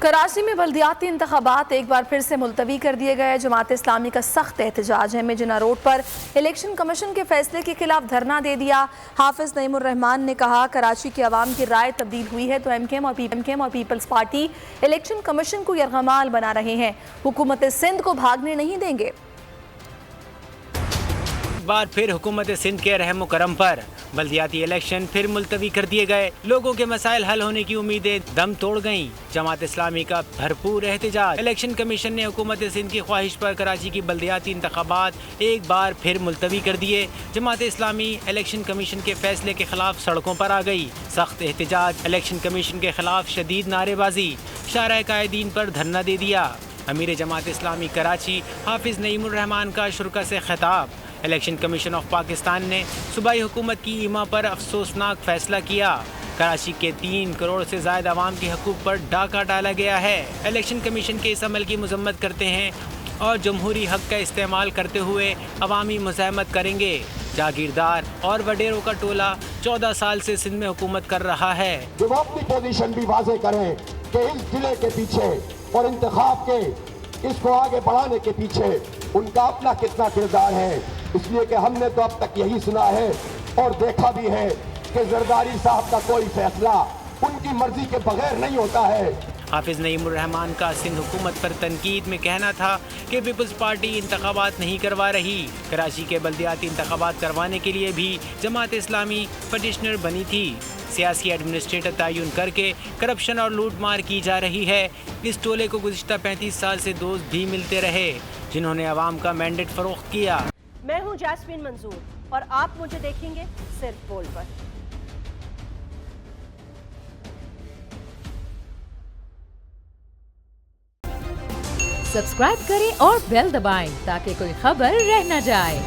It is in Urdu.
کراچی میں بلدیاتی انتخابات ایک بار پھر سے ملتوی کر دیے گئے۔ جماعت اسلامی کا سخت احتجاج ہے۔ جناح روڈ پر الیکشن کمیشن کے فیصلے کے خلاف دھرنا دے دیا۔ حافظ نعیم الرحمان نے کہا کراچی کی عوام کی رائے تبدیل ہوئی ہے تو ایم کیو ایم اور پیپلز پارٹی الیکشن کمیشن کو یرغمال بنا رہے ہیں، حکومت سندھ کو بھاگنے نہیں دیں گے۔ بار پھر حکومت سندھ کے رحم و کرم پر بلدیاتی الیکشن پھر ملتوی کر دیے گئے۔ لوگوں کے مسائل حل ہونے کی امیدیں دم توڑ گئیں۔ جماعت اسلامی کا بھرپور احتجاج۔ الیکشن کمیشن نے حکومت سندھ کی خواہش پر کراچی کی بلدیاتی انتخابات ایک بار پھر ملتوی کر دیے۔ جماعت اسلامی الیکشن کمیشن کے فیصلے کے خلاف سڑکوں پر آ گئی۔ سخت احتجاج، الیکشن کمیشن کے خلاف شدید نعرے بازی، شارع قائدین پر دھرنا دے دیا۔ امیر جماعت اسلامی کراچی حافظ نعیم الرحمان کا شرکا سے خطاب۔ الیکشن کمیشن آف پاکستان نے صوبائی حکومت کی ایما پر افسوسناک فیصلہ کیا۔ کراچی کے 3 کروڑ سے زائد عوام کے حقوق پر ڈاکہ ڈالا گیا ہے۔ الیکشن کمیشن کے اس عمل کی مذمت کرتے ہیں اور جمہوری حق کا استعمال کرتے ہوئے عوامی مزاحمت کریں گے۔ جاگیردار اور وڈیروں کا ٹولہ 14 سال سے سندھ میں حکومت کر رہا ہے۔ جو وہ اپنی پوزیشن بھی واضح کریں کہ اس ضلع کے پیچھے اور انتخاب کے اس کو آگے بڑھانے کے پیچھے ان کا اپنا کتنا کردار ہے، اس لیے کہ ہم نے تو اب تک یہی سنا ہے اور دیکھا بھی ہے کہ زرداری صاحب کا کوئی فیصلہ ان کی مرضی کے بغیر نہیں ہوتا ہے۔ حافظ نعیم الرحمان کا سندھ حکومت پر تنقید میں کہنا تھا کہ پیپلز پارٹی انتخابات نہیں کروا رہی۔ کراچی کے بلدیاتی انتخابات کروانے کے لیے بھی جماعت اسلامی پٹیشنر بنی تھی۔ سیاسی ایڈمنسٹریٹر تعین کر کے کرپشن اور لوٹ مار کی جا رہی ہے۔ اس ٹولے کو گزشتہ 35 سال سے دوست بھی ملتے رہے جنہوں نے عوام کا مینڈیٹ فروخت کیا۔ میں ہوں جاسمین منظور اور آپ مجھے دیکھیں گے صرف بول پر۔ سبسکرائب کریں اور بیل دبائیں تاکہ کوئی خبر رہ نہ جائے۔